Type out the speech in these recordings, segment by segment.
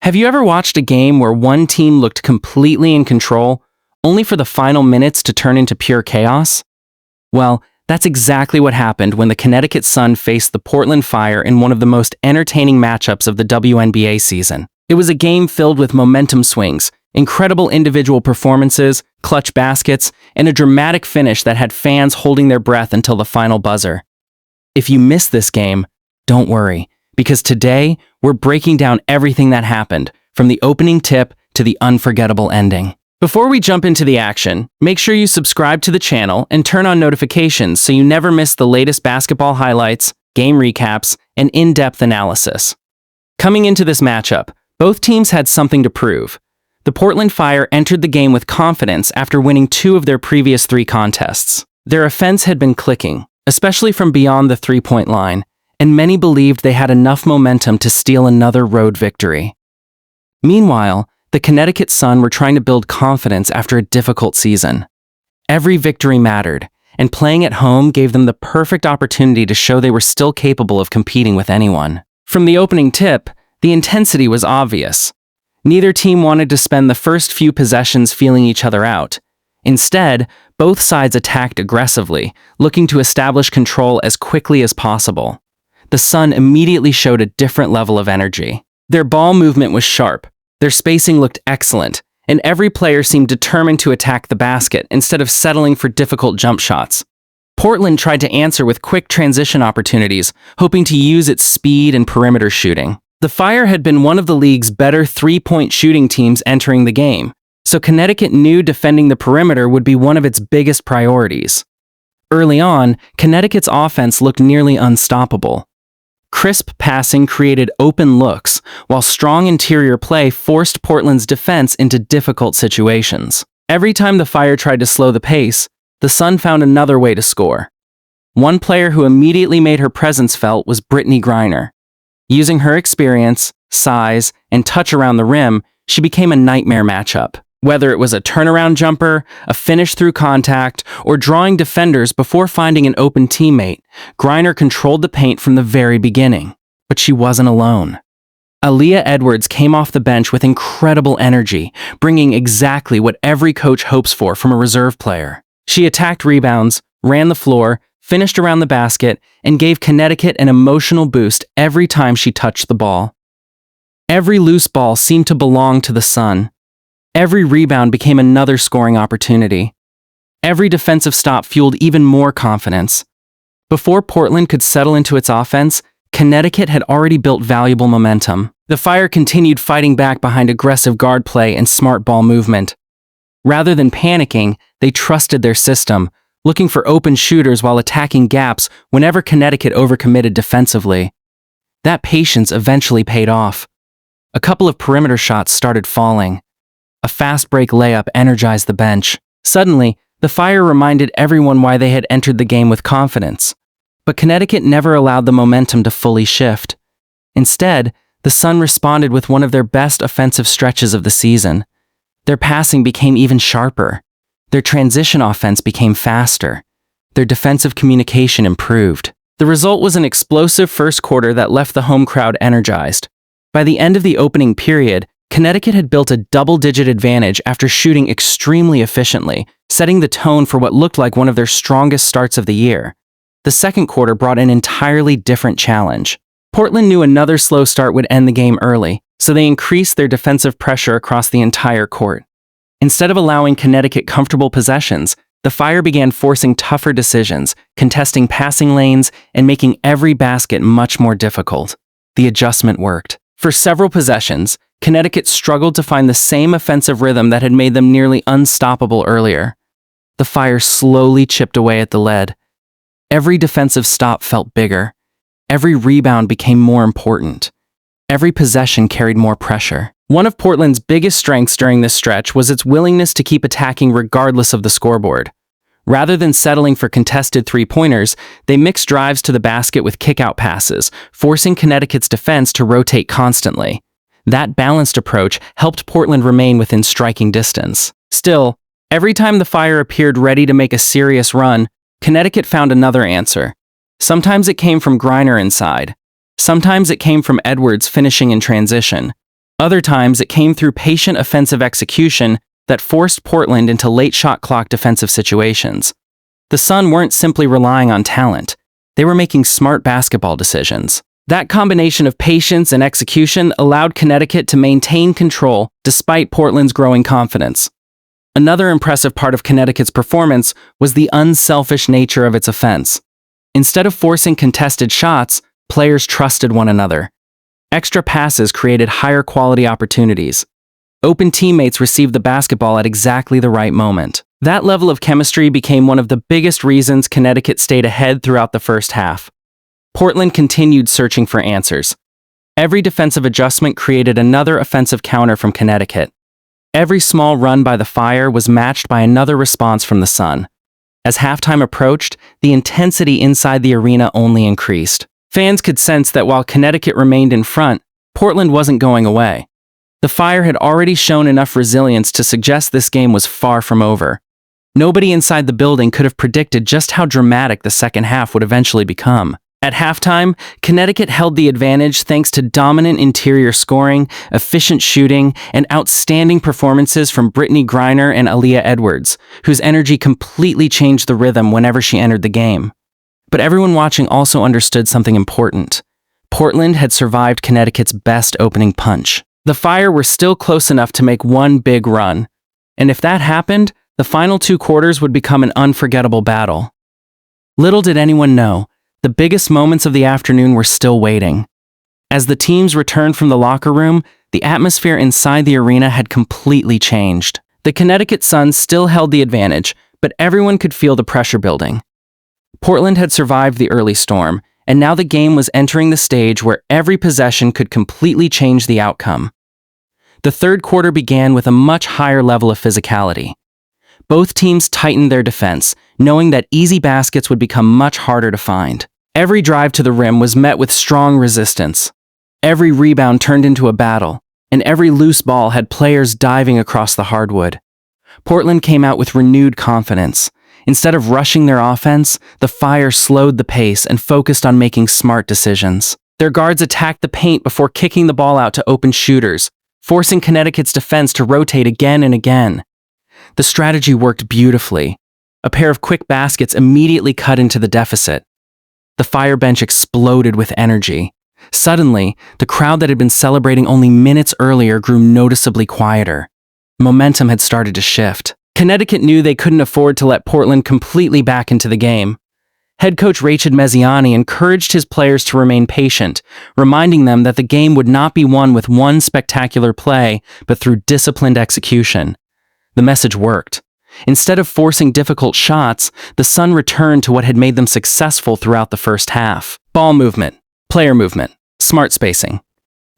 Have you ever watched a game where one team looked completely in control, only for the final minutes to turn into pure chaos? Well, that's exactly what happened when the Connecticut Sun faced the Portland Fire in one of the most entertaining matchups of the WNBA season. It was a game filled with momentum swings, incredible individual performances, clutch baskets, and a dramatic finish that had fans holding their breath until the final buzzer. If you missed this game, don't worry, because today we're breaking down everything that happened, from the opening tip to the unforgettable ending. Before we jump into the action, make sure you subscribe to the channel and turn on notifications so you never miss the latest basketball highlights, game recaps, and in-depth analysis. Coming into this matchup, both teams had something to prove. The Portland Fire entered the game with confidence after winning 2 of their previous 3 contests. Their offense had been clicking, especially from beyond the three-point line, and many believed they had enough momentum to steal another road victory. Meanwhile, the Connecticut Sun were trying to build confidence after a difficult season. Every victory mattered, and playing at home gave them the perfect opportunity to show they were still capable of competing with anyone. From the opening tip, the intensity was obvious. Neither team wanted to spend the first few possessions feeling each other out. Instead, both sides attacked aggressively, looking to establish control as quickly as possible. The Sun immediately showed a different level of energy. Their ball movement was sharp, their spacing looked excellent, and every player seemed determined to attack the basket instead of settling for difficult jump shots. Portland tried to answer with quick transition opportunities, hoping to use its speed and perimeter shooting. The Fire had been one of the league's better three-point shooting teams entering the game, so Connecticut knew defending the perimeter would be one of its biggest priorities. Early on, Connecticut's offense looked nearly unstoppable. Crisp passing created open looks, while strong interior play forced Portland's defense into difficult situations. Every time the Fire tried to slow the pace, the Sun found another way to score. One player who immediately made her presence felt was Brittney Griner. Using her experience, size, and touch around the rim, she became a nightmare matchup. Whether it was a turnaround jumper, a finish through contact, or drawing defenders before finding an open teammate, Griner controlled the paint from the very beginning. But she wasn't alone. Aaliyah Edwards came off the bench with incredible energy, bringing exactly what every coach hopes for from a reserve player. She attacked rebounds, ran the floor, finished around the basket, and gave Connecticut an emotional boost every time she touched the ball. Every loose ball seemed to belong to the Sun. Every rebound became another scoring opportunity. Every defensive stop fueled even more confidence. Before Portland could settle into its offense, Connecticut had already built valuable momentum. The Fire continued fighting back behind aggressive guard play and smart ball movement. Rather than panicking, they trusted their system, looking for open shooters while attacking gaps whenever Connecticut overcommitted defensively. That patience eventually paid off. A couple of perimeter shots started falling. A fast break layup energized the bench. Suddenly, the Fire reminded everyone why they had entered the game with confidence. But Connecticut never allowed the momentum to fully shift. Instead, the Sun responded with one of their best offensive stretches of the season. Their passing became even sharper. Their transition offense became faster. Their defensive communication improved. The result was an explosive first quarter that left the home crowd energized. By the end of the opening period, Connecticut had built a double-digit advantage after shooting extremely efficiently, setting the tone for what looked like one of their strongest starts of the year. The second quarter brought an entirely different challenge. Portland knew another slow start would end the game early, so they increased their defensive pressure across the entire court. Instead of allowing Connecticut comfortable possessions, the Fire began forcing tougher decisions, contesting passing lanes, and making every basket much more difficult. The adjustment worked. For several possessions, Connecticut struggled to find the same offensive rhythm that had made them nearly unstoppable earlier. The Fire slowly chipped away at the lead. Every defensive stop felt bigger. Every rebound became more important. Every possession carried more pressure. One of Portland's biggest strengths during this stretch was its willingness to keep attacking regardless of the scoreboard. Rather than settling for contested three-pointers, they mixed drives to the basket with kick-out passes, forcing Connecticut's defense to rotate constantly. That balanced approach helped Portland remain within striking distance. Still, every time the Fire appeared ready to make a serious run, Connecticut found another answer. Sometimes it came from Griner inside. Sometimes it came from Edwards finishing in transition. Other times, it came through patient offensive execution that forced Portland into late shot clock defensive situations. The Sun weren't simply relying on talent. They were making smart basketball decisions. That combination of patience and execution allowed Connecticut to maintain control despite Portland's growing confidence. Another impressive part of Connecticut's performance was the unselfish nature of its offense. Instead of forcing contested shots, players trusted one another. Extra passes created higher quality opportunities. Open teammates received the basketball at exactly the right moment. That level of chemistry became one of the biggest reasons Connecticut stayed ahead throughout the first half. Portland continued searching for answers. Every defensive adjustment created another offensive counter from Connecticut. Every small run by the Fire was matched by another response from the Sun. As halftime approached, the intensity inside the arena only increased. Fans could sense that while Connecticut remained in front, Portland wasn't going away. The Fire had already shown enough resilience to suggest this game was far from over. Nobody inside the building could have predicted just how dramatic the second half would eventually become. At halftime, Connecticut held the advantage thanks to dominant interior scoring, efficient shooting, and outstanding performances from Brittney Griner and Aaliyah Edwards, whose energy completely changed the rhythm whenever she entered the game. But everyone watching also understood something important. Portland had survived Connecticut's best opening punch. The Fire were still close enough to make one big run. And if that happened, the final 2 quarters would become an unforgettable battle. Little did anyone know, the biggest moments of the afternoon were still waiting. As the teams returned from the locker room, the atmosphere inside the arena had completely changed. The Connecticut Sun still held the advantage, but everyone could feel the pressure building. Portland had survived the early storm, and now the game was entering the stage where every possession could completely change the outcome. The third quarter began with a much higher level of physicality. Both teams tightened their defense, knowing that easy baskets would become much harder to find. Every drive to the rim was met with strong resistance. Every rebound turned into a battle, and every loose ball had players diving across the hardwood. Portland came out with renewed confidence. Instead of rushing their offense, the Fire slowed the pace and focused on making smart decisions. Their guards attacked the paint before kicking the ball out to open shooters, forcing Connecticut's defense to rotate again and again. The strategy worked beautifully. A pair of quick baskets immediately cut into the deficit. The Fire bench exploded with energy. Suddenly, the crowd that had been celebrating only minutes earlier grew noticeably quieter. Momentum had started to shift. Connecticut knew they couldn't afford to let Portland completely back into the game. Head coach Rachid Meziani encouraged his players to remain patient, reminding them that the game would not be won with one spectacular play, but through disciplined execution. The message worked. Instead of forcing difficult shots, the Sun returned to what had made them successful throughout the first half. Ball movement, player movement, smart spacing.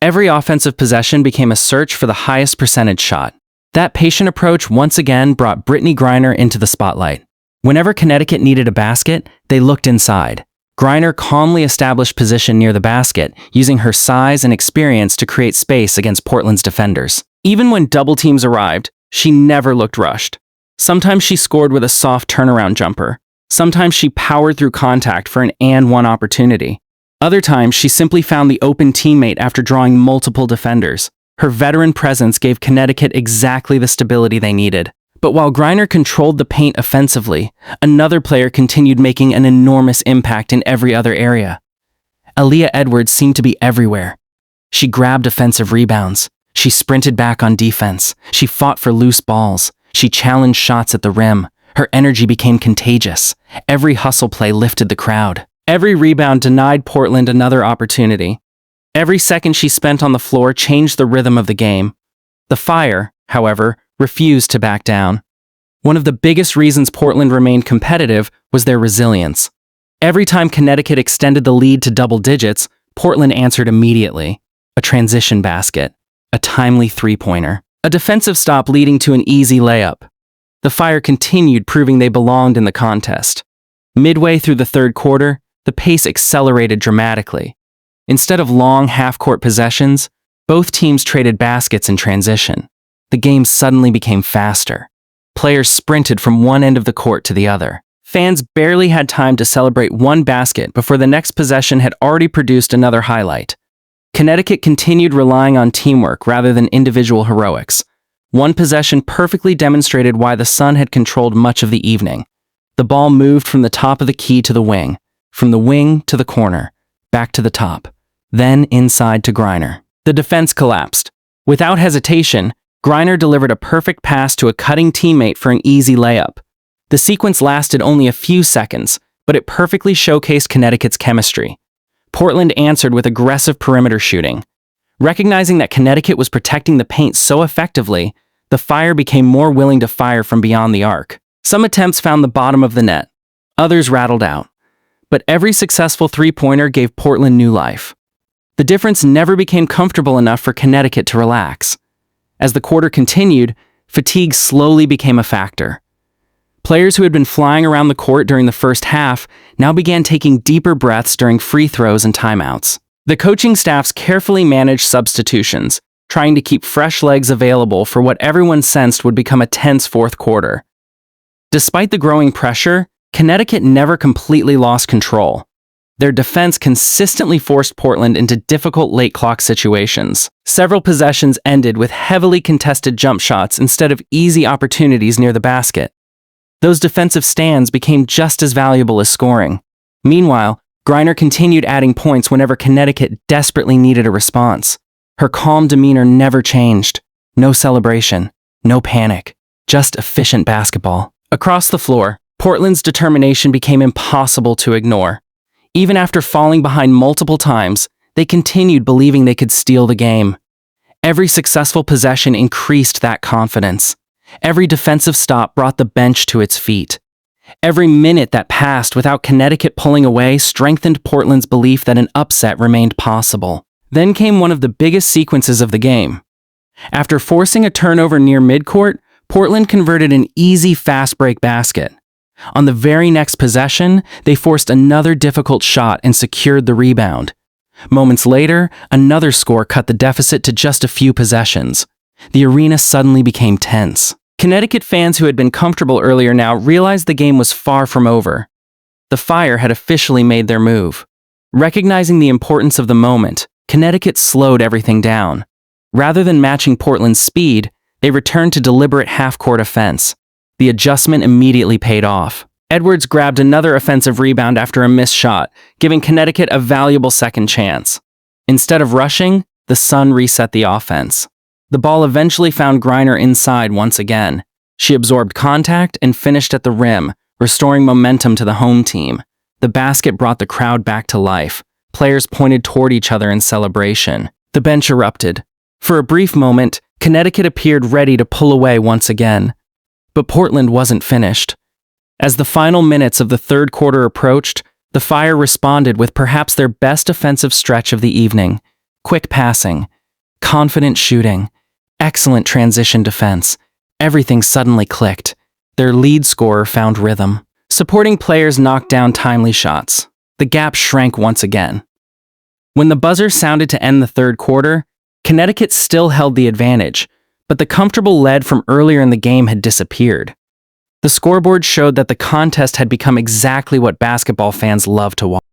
Every offensive possession became a search for the highest percentage shot. That patient approach once again brought Brittney Griner into the spotlight. Whenever Connecticut needed a basket, they looked inside. Griner calmly established position near the basket, using her size and experience to create space against Portland's defenders. Even when double teams arrived, she never looked rushed. Sometimes she scored with a soft turnaround jumper. Sometimes she powered through contact for an and-one opportunity. Other times, she simply found the open teammate after drawing multiple defenders. Her veteran presence gave Connecticut exactly the stability they needed. But while Griner controlled the paint offensively, another player continued making an enormous impact in every other area. Aaliyah Edwards seemed to be everywhere. She grabbed offensive rebounds. She sprinted back on defense. She fought for loose balls. She challenged shots at the rim. Her energy became contagious. Every hustle play lifted the crowd. Every rebound denied Portland another opportunity. Every second she spent on the floor changed the rhythm of the game. The Fire, however, refused to back down. One of the biggest reasons Portland remained competitive was their resilience. Every time Connecticut extended the lead to double digits, Portland answered immediately. A transition basket, a timely three-pointer, a defensive stop leading to an easy layup. The Fire continued proving they belonged in the contest. Midway through the third quarter, the pace accelerated dramatically. Instead of long half-court possessions, both teams traded baskets in transition. The game suddenly became faster. Players sprinted from one end of the court to the other. Fans barely had time to celebrate one basket before the next possession had already produced another highlight. Connecticut continued relying on teamwork rather than individual heroics. One possession perfectly demonstrated why the Sun had controlled much of the evening. The ball moved from the top of the key to the wing, from the wing to the corner, back to the top, then inside to Griner. The defense collapsed. Without hesitation, Griner delivered a perfect pass to a cutting teammate for an easy layup. The sequence lasted only a few seconds, but it perfectly showcased Connecticut's chemistry. Portland answered with aggressive perimeter shooting. Recognizing that Connecticut was protecting the paint so effectively, the Fire became more willing to fire from beyond the arc. Some attempts found the bottom of the net. Others rattled out. But every successful three-pointer gave Portland new life. The difference never became comfortable enough for Connecticut to relax. As the quarter continued, fatigue slowly became a factor. Players who had been flying around the court during the first half now began taking deeper breaths during free throws and timeouts. The coaching staffs carefully managed substitutions, trying to keep fresh legs available for what everyone sensed would become a tense fourth quarter. Despite the growing pressure, Connecticut never completely lost control. Their defense consistently forced Portland into difficult late clock situations. Several possessions ended with heavily contested jump shots instead of easy opportunities near the basket. Those defensive stands became just as valuable as scoring. Meanwhile, Griner continued adding points whenever Connecticut desperately needed a response. Her calm demeanor never changed. No celebration, no panic, just efficient basketball. Across the floor, Portland's determination became impossible to ignore. Even after falling behind multiple times, they continued believing they could steal the game. Every successful possession increased that confidence. Every defensive stop brought the bench to its feet. Every minute that passed without Connecticut pulling away strengthened Portland's belief that an upset remained possible. Then came one of the biggest sequences of the game. After forcing a turnover near midcourt, Portland converted an easy fast break basket. On the very next possession, they forced another difficult shot and secured the rebound. Moments later, another score cut the deficit to just a few possessions. The arena suddenly became tense. Connecticut fans who had been comfortable earlier now realized the game was far from over. The Fire had officially made their move. Recognizing the importance of the moment, Connecticut slowed everything down. Rather than matching Portland's speed, they returned to deliberate half-court offense. The adjustment immediately paid off. Edwards grabbed another offensive rebound after a missed shot, giving Connecticut a valuable second chance. Instead of rushing, the Sun reset the offense. The ball eventually found Griner inside once again. She absorbed contact and finished at the rim, restoring momentum to the home team. The basket brought the crowd back to life. Players pointed toward each other in celebration. The bench erupted. For a brief moment, Connecticut appeared ready to pull away once again. But Portland wasn't finished. As the final minutes of the third quarter approached, the Fire responded with perhaps their best offensive stretch of the evening. Quick passing, confident shooting, excellent transition defense. Everything suddenly clicked. Their lead scorer found rhythm. Supporting players knocked down timely shots. The gap shrank once again. When the buzzer sounded to end the third quarter, Connecticut still held the advantage, but the comfortable lead from earlier in the game had disappeared. The scoreboard showed that the contest had become exactly what basketball fans love to watch.